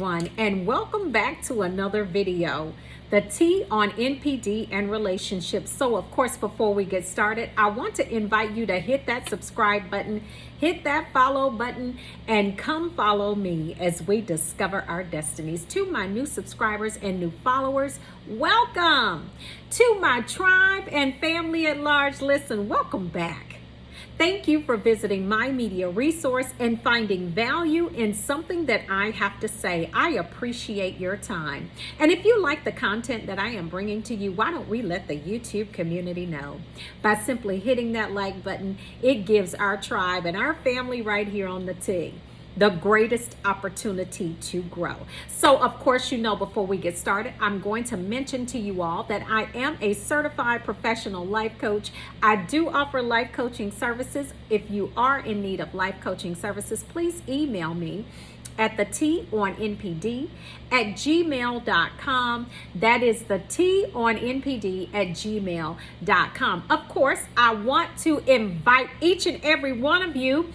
everyone, and welcome back to another video, the T on NPD and relationships. So of course, before we get started, I want to invite you to hit that subscribe button, hit that follow button, and come follow me as we discover our destinies. To my new subscribers and new followers, welcome. To my tribe and family at large, listen, welcome back. Thank you for visiting my media resource and finding value in something that I have to say. I appreciate your time. And if you like the content that I am bringing to you, why don't we let the YouTube community know? By simply hitting that like button, it gives our tribe and our family right here on the T the greatest opportunity to grow. So of course, you know, before we get started, I'm going to mention to you all that I am a certified professional life coach. I do offer life coaching services. If you are in need of life coaching services, please email me at theteaonnpd@gmail.com. That is theteaonnpd@gmail.com. Of course, I want to invite each and every one of you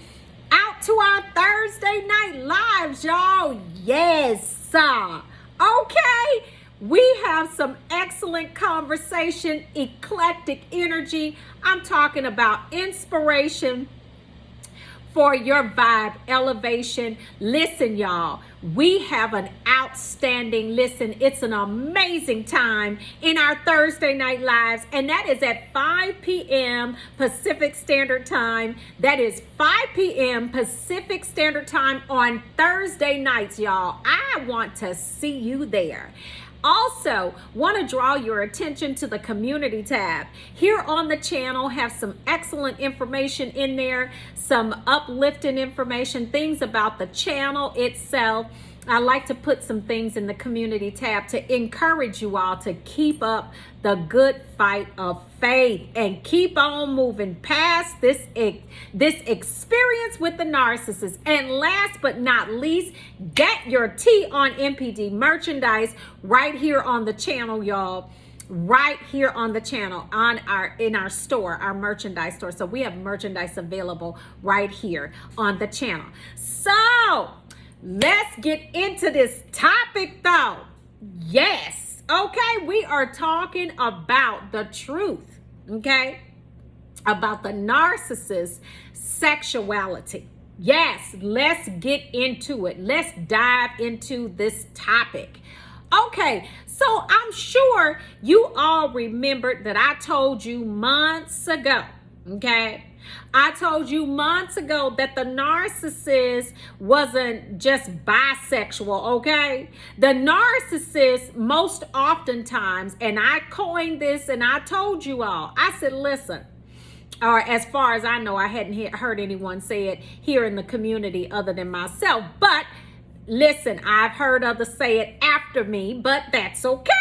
out to our Thursday night lives, y'all. Yes, okay. We have some excellent conversation, eclectic energy. I'm talking about inspiration for your vibe elevation. Listen, y'all, we have an outstanding, it's an amazing time in our Thursday night lives, and that is at 5 p.m. Pacific Standard Time. That is 5 p.m. Pacific Standard Time on Thursday nights, y'all. I want to see you there. Also, want to draw your attention to the community tab. Here on the channel, have some excellent information in there, some uplifting information, things about the channel itself. I like to put some things in the community tab to encourage you all to keep up the good fight of faith and keep on moving past this experience with the narcissist. And last but not least, get your T on NPD merchandise right here on the channel, y'all. Right here on the channel, in our store, our merchandise store. So we have merchandise available right here on the channel. So let's get into this topic though. Yes. Okay. We are talking about the truth. Okay. About the narcissist sexuality. Yes. Let's get into it. Let's dive into this topic. Okay. So I'm sure you all remembered that I told you months ago. Okay. I told you months ago that the narcissist wasn't just bisexual, okay? The narcissist most oftentimes, and I coined this and I told you all, I said, listen, or as far as I know, I hadn't heard anyone say it here in the community other than myself, but listen, I've heard others say it after me, but that's okay.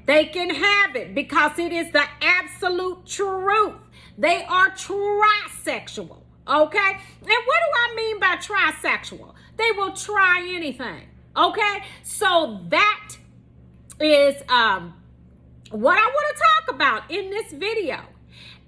They can have it because it is the absolute truth. They are trisexual, okay? And what do I mean by trisexual? They will try anything, okay? So that is what I want to talk about in this video.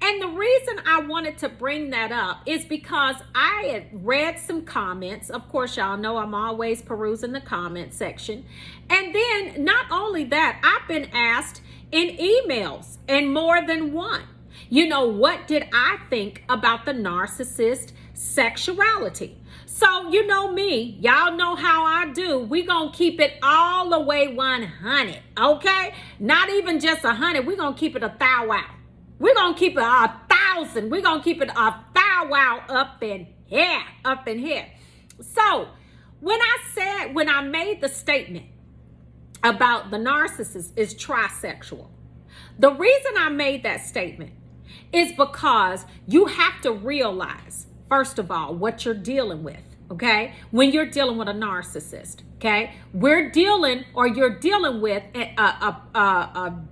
And the reason I wanted to bring that up is because I had read some comments. Of course, y'all know I'm always perusing the comment section. And then not only that, I've been asked in emails, and more than one, you know, what did I think about the narcissist sexuality? So, you know me, y'all know how I do. We gonna keep it all the way 100, okay? Not even just 100, we gonna keep it 1,000. We're gonna keep it 1,000. We're gonna keep it 1,000 up in here. So, when I made the statement about the narcissist is trisexual, the reason I made that statement is because you have to realize, first of all, what you're dealing with, okay? When you're dealing with a narcissist, okay? You're dealing with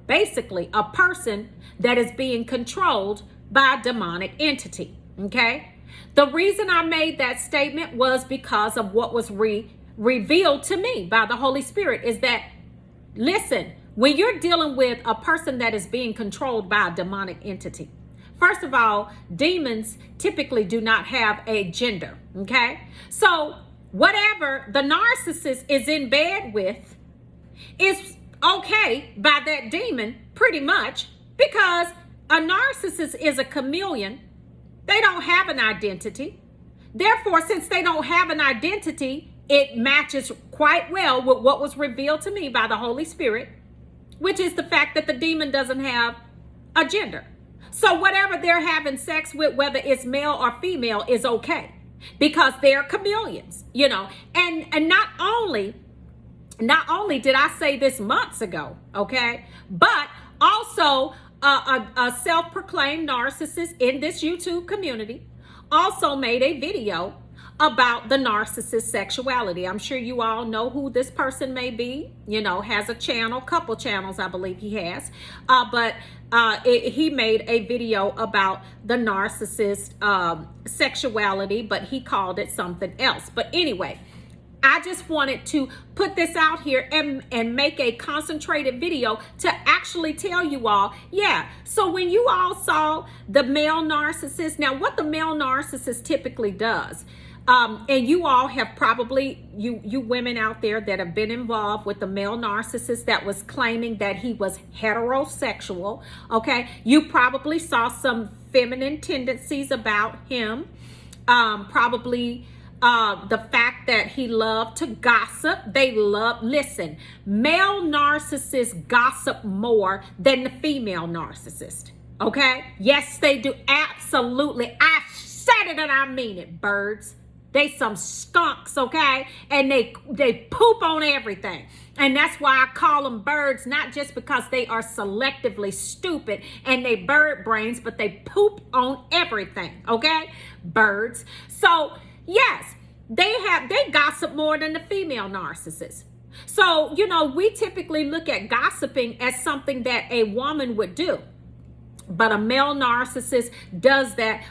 basically a person that is being controlled by a demonic entity, okay? The reason I made that statement was because of what was revealed to me by the Holy Spirit is that, listen, when you're dealing with a person that is being controlled by a demonic entity, first of all, demons typically do not have a gender, okay? So whatever the narcissist is in bed with is okay by that demon, pretty much, because a narcissist is a chameleon. They don't have an identity. Therefore, since they don't have an identity, it matches quite well with what was revealed to me by the Holy Spirit, which is the fact that the demon doesn't have a gender. So whatever they're having sex with, whether it's male or female, is okay, because they're chameleons, you know. And not only did I say this months ago, okay, but also a self-proclaimed narcissist in this YouTube community also made a video about the narcissist sexuality. I'm sure you all know who this person may be, you know, has a channel, couple channels, I believe he has, but he made a video about the narcissist sexuality, but he called it something else. But anyway, I just wanted to put this out here and make a concentrated video to actually tell you all, yeah, so when you all saw the male narcissist, now what the male narcissist typically does, and you all have probably, you women out there that have been involved with the male narcissist that was claiming that he was heterosexual, okay, you probably saw some feminine tendencies about him, probably the fact that he loved to gossip. Listen, male narcissists gossip more than the female narcissist, okay? Yes, they do, absolutely. I said it and I mean it, birds. They some skunks, okay? And they poop on everything. And that's why I call them birds, not just because they are selectively stupid and they bird brains, but they poop on everything, okay? Birds. So, yes, they gossip more than the female narcissist. So, you know, we typically look at gossiping as something that a woman would do. But a male narcissist does that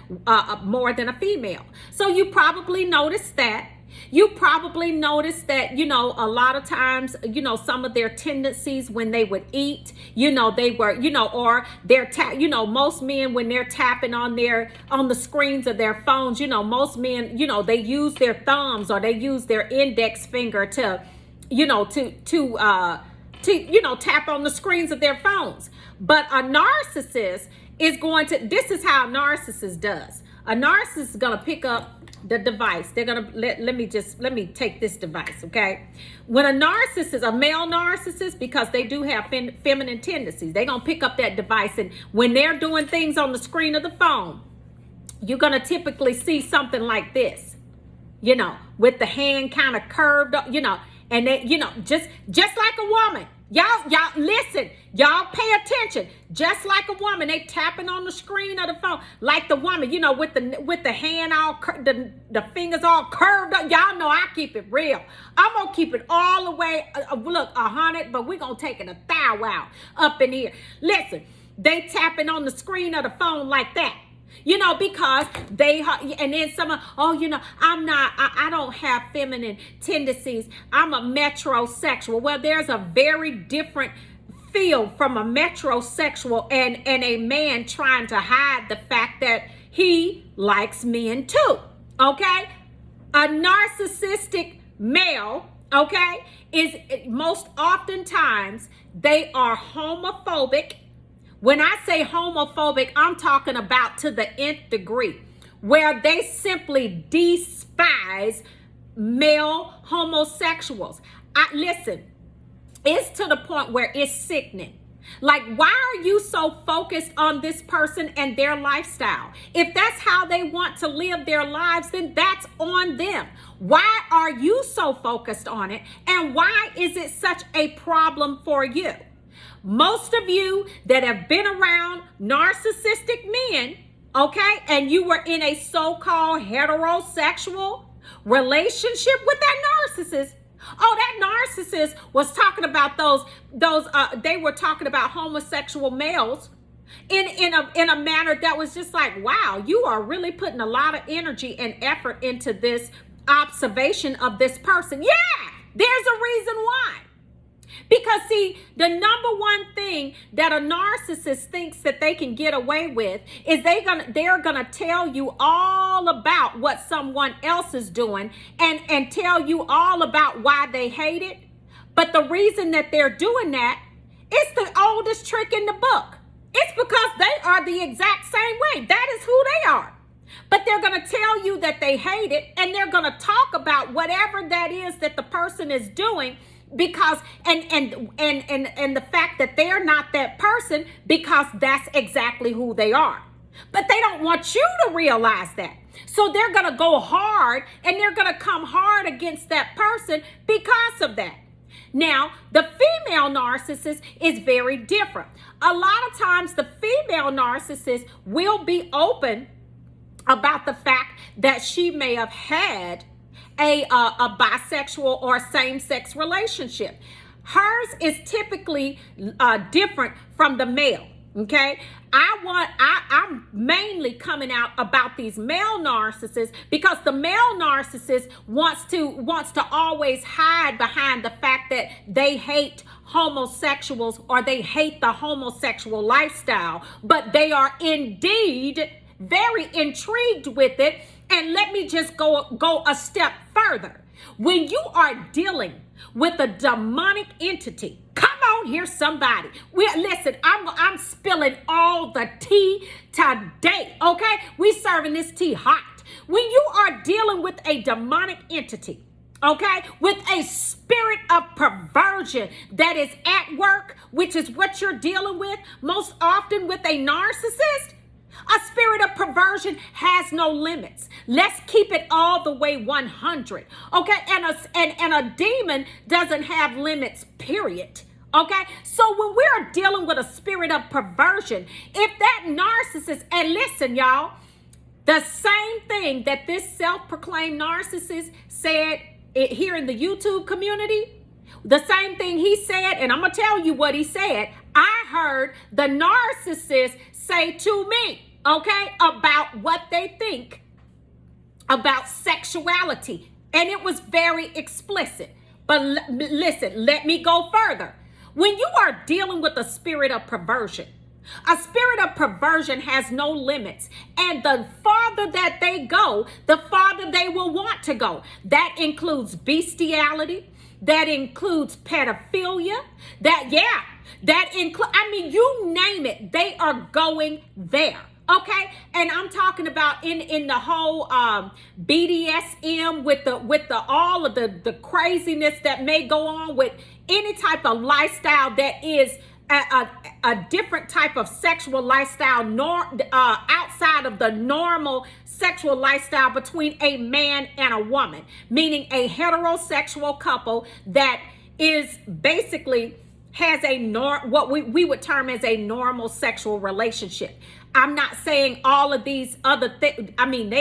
more than a female. So you probably noticed that. You probably noticed that, you know, a lot of times, you know, some of their tendencies when they would eat, you know, they were, you know, or they're, you know, most men when they're tapping on the screens of their phones, you know, most men, you know, they use their thumbs or they use their index finger to, you know, to you know, tap on the screens of their phones. But a narcissist is going to, this is how a narcissist does. A narcissist is going to pick up the device. They're going to, let me take this device, okay? When a narcissist, a male narcissist, because they do have feminine tendencies, they're going to pick up that device. And when they're doing things on the screen of the phone, you're going to typically see something like this, you know, with the hand kind of curved up, you know, and they, you know, just like a woman. Y'all listen, y'all pay attention. Just like a woman, they tapping on the screen of the phone like the woman, you know, with the hand all, the fingers all curved up. Y'all know I keep it real. I'm gonna keep it all the way, look, 100, but we're gonna take it 1,000 up in here. Listen, they tapping on the screen of the phone like that. You know, because they, and then someone, oh, you know, I don't have feminine tendencies. I'm a metrosexual. Well, there's a very different feel from a metrosexual and a man trying to hide the fact that he likes men too, okay? A narcissistic male, okay, is most oftentimes they are homophobic. When I say homophobic, I'm talking about to the nth degree, where they simply despise male homosexuals. Listen, it's to the point where it's sickening. Like, why are you so focused on this person and their lifestyle? If that's how they want to live their lives, then that's on them. Why are you so focused on it? And why is it such a problem for you? Most of you that have been around narcissistic men, okay, and you were in a so-called heterosexual relationship with that narcissist. Oh, that narcissist was talking about they were talking about homosexual males in a manner that was just like, wow, you are really putting a lot of energy and effort into this observation of this person. Yeah, there's a reason why. Because see, the number one thing that a narcissist thinks that they can get away with is they're gonna tell you all about what someone else is doing and tell you all about why they hate it. But the reason that they're doing that is the oldest trick in the book. It's because they are the exact same way. That is who they are. But they're going to tell you that they hate it, and they're going to talk about whatever that is that the person is doing because and the fact that they're not that person, because that's exactly who they are. But they don't want you to realize that. So they're going to go hard, and they're going to come hard against that person because of that. Now, the female narcissist is very different. A lot of times the female narcissist will be open about the fact that she may have had a bisexual or same-sex relationship. Hers is typically different from the male. Okay, I'm mainly coming out about these male narcissists because the male narcissist wants to always hide behind the fact that they hate homosexuals or they hate the homosexual lifestyle, but they are indeed very intrigued with it. And let me just go a step further. When you are dealing with a demonic entity, come on here, somebody. Listen, I'm spilling all the tea today, okay? We serving this tea hot. When you are dealing with a demonic entity, okay, with a spirit of perversion that is at work, which is what you're dealing with most often with a narcissist, a spirit of perversion has no limits. Let's keep it all the way 100. Okay, and a demon doesn't have limits, period. Okay, so when we're dealing with a spirit of perversion, if that narcissist, and listen, y'all, the same thing that this self-proclaimed narcissist said here in the YouTube community, the same thing he said, and I'm gonna tell you what he said. I heard the narcissist say to me, okay, about what they think about sexuality. And it was very explicit. But listen, let me go further. When you are dealing with a spirit of perversion has no limits. And the farther that they go, the farther they will want to go. That includes bestiality. That includes pedophilia. You name it, they are going there. Okay, and I'm talking about in the whole BDSM with all of the craziness that may go on with any type of lifestyle that is a different type of sexual lifestyle outside of the normal sexual lifestyle between a man and a woman, meaning a heterosexual couple that is basically has what we would term as a normal sexual relationship. I'm not saying all of these other things. I mean,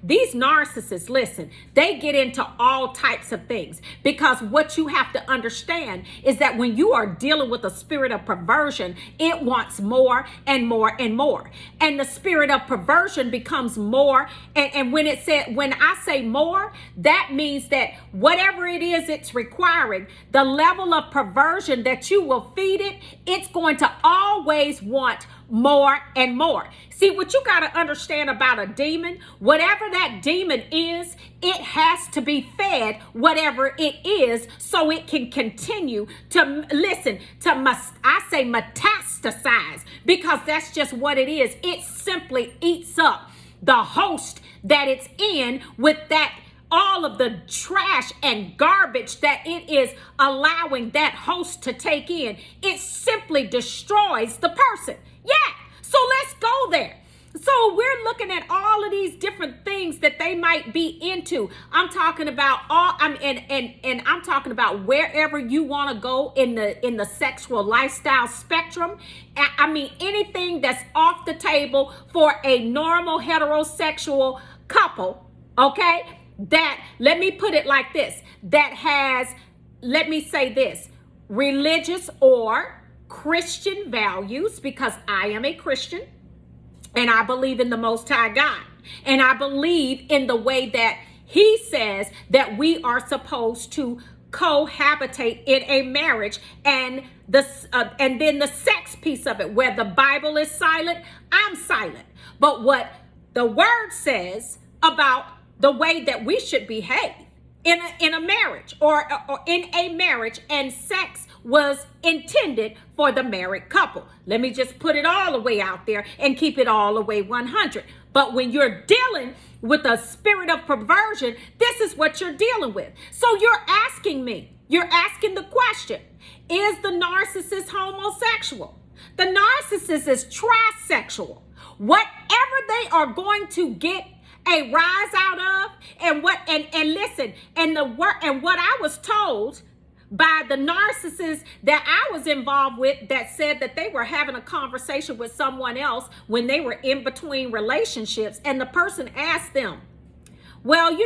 these narcissists, listen, they get into all types of things, because what you have to understand is that when you are dealing with a spirit of perversion, it wants more and more and more. And the spirit of perversion becomes more. And when I say more, that means that whatever it is it's requiring, the level of perversion that you will feed it, it's going to always want more and more. See, what you got to understand about a demon, whatever that demon is, it has to be fed whatever it is so it can continue to metastasize, because that's just what it is. It simply eats up the host that it's in with that all of the trash and garbage that it is allowing that host to take in. It simply destroys the person. Yeah, so let's go there. So we're looking at all of these different things that they might be into. I'm talking about and I'm talking about wherever you want to go in the sexual lifestyle spectrum. I mean, anything that's off the table for a normal heterosexual couple, okay? That, let me put it like this, that has, let me say this, religious or Christian values, because I am a Christian and I believe in the Most High God, and I believe in the way that He says that we are supposed to cohabitate in a marriage, and then the sex piece of it, where the Bible is silent, I'm silent. But what the word says about the way that we should behave in a marriage or in a marriage, and sex was intended for the married couple. Let me just put it all the way out there and keep it all the way 100. But when you're dealing with a spirit of perversion, this is what you're dealing with. So you're asking the question, is the narcissist homosexual? The narcissist is trisexual. Whatever they are going to get a rise out of, and what I was told by the narcissist that I was involved with, that said that they were having a conversation with someone else when they were in between relationships, and the person asked them, well,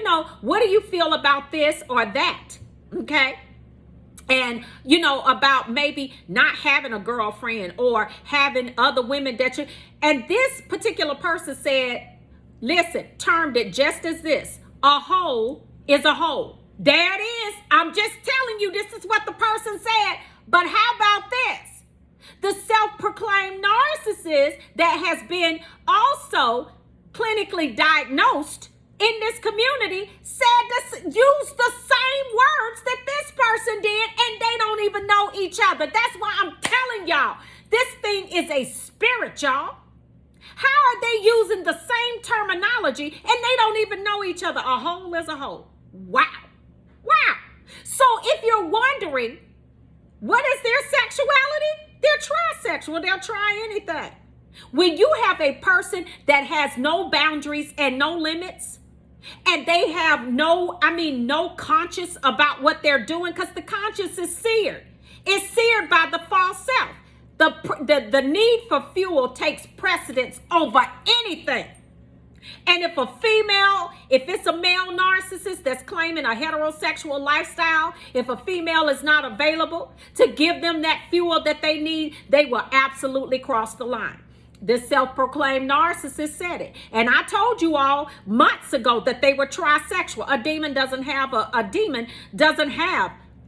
what do you feel about this or that? Okay. And, about maybe not having a girlfriend or having other women and this particular person said, listen, termed it just as this: a hole is a hole. There it is. I'm just telling you, this is what the person said. But how about this? The self-proclaimed narcissist that has been also clinically diagnosed in this community said use the same words that this person did, and they don't even know each other. That's why I'm telling y'all, this thing is a spirit, y'all. How are they using the same terminology and they don't even know each other? A hole is a hole. Wow. So if you're wondering, what is their sexuality? They're trisexual. They'll try anything. When you have a person that has no boundaries and no limits, and they have no conscience about what they're doing, because the conscience is seared. It's seared by the false self. The need for fuel takes precedence over anything. And if it's a male narcissist that's claiming a heterosexual lifestyle, if a female is not available to give them that fuel that they need, they will absolutely cross the line. This self-proclaimed narcissist said it. And I told you all months ago that they were trisexual. A demon doesn't have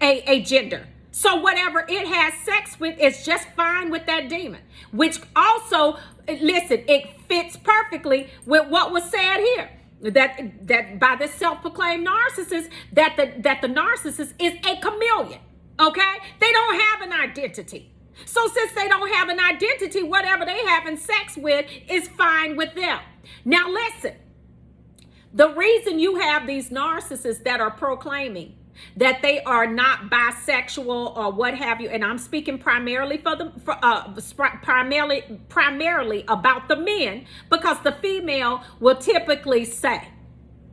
a gender. So whatever it has sex with is just fine with that demon, which also, listen, it fits perfectly with what was said here, that by this self-proclaimed narcissist, that the narcissist is a chameleon, okay? They don't have an identity. So since they don't have an identity, whatever they having sex with is fine with them. Now listen, the reason you have these narcissists that are proclaiming that they are not bisexual or what have you, and I'm speaking primarily primarily about the men, because the female will typically say,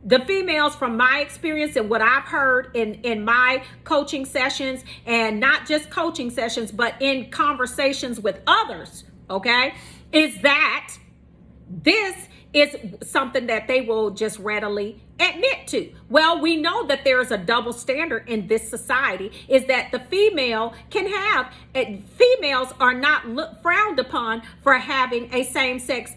the females, from my experience and what I've heard in my coaching sessions, and not just coaching sessions, but in conversations with others, okay, is that this is something that they will just readily admit to. Well, we know that there is a double standard in this society, is that the females are not frowned upon for having a same-sex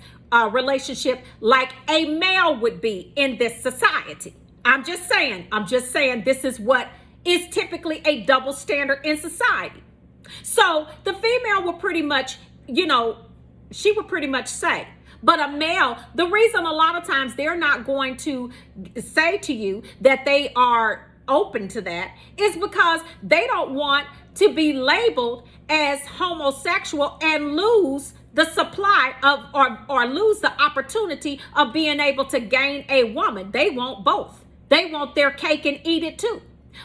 relationship like a male would be in this society. I'm just saying this is what is typically a double standard in society. So the female will pretty much, she would pretty much say, but a male, the reason a lot of times they're not going to say to you that they are open to that is because they don't want to be labeled as homosexual and lose the supply of or lose the opportunity of being able to gain a woman. They want both. They want their cake and eat it too.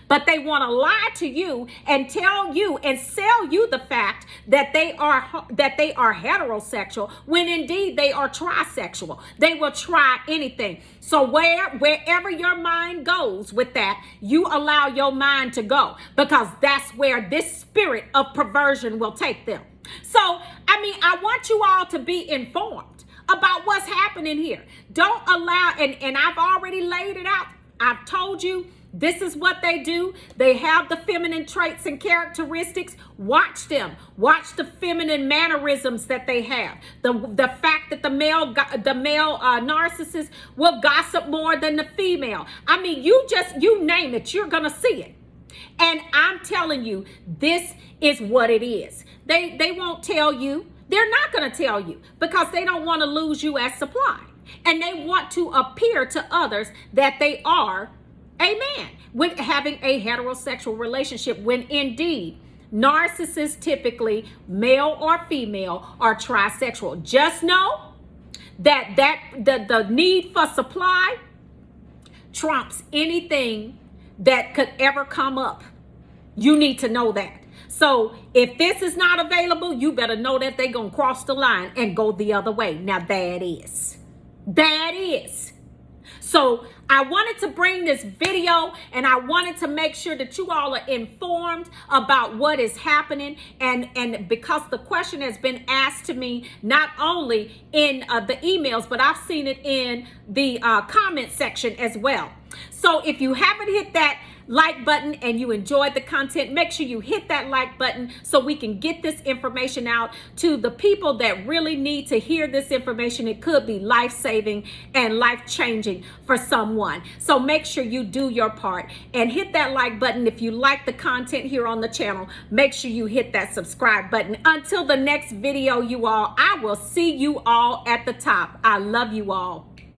But they want to lie to you and tell you and sell you the fact that they are heterosexual, when indeed they are trisexual. They will try anything. So wherever your mind goes with that, you allow your mind to go, because that's where this spirit of perversion will take them. So, I want you all to be informed about what's happening here. Don't allow, and I've already laid it out. I've told you, this is what they do. They have the feminine traits and characteristics. Watch them. Watch the feminine mannerisms that they have. The fact that the male narcissist will gossip more than the female. You name it, you're going to see it. And I'm telling you, this is what it is. They won't tell you. They're not going to tell you because they don't want to lose you as supply. And they want to appear to others that they are a man with having a heterosexual relationship, when indeed narcissists, typically male or female, are trisexual. Just know that the need for supply trumps anything that could ever come up. You need to know that. So if this is not available, you better know that they're going to cross the line and go the other way. Now that is. So I wanted to bring this video, and I wanted to make sure that you all are informed about what is happening. And because the question has been asked to me, not only in the emails, but I've seen it in the comment section as well. So if you haven't hit that like button and you enjoyed the content, make sure you hit that like button so we can get this information out to the people that really need to hear this information. It could be life-saving and life-changing for someone. So make sure you do your part and hit that like button. If you like the content here on the channel, make sure you hit that subscribe button. Until the next video, you all, I will see you all at the top. I love you all.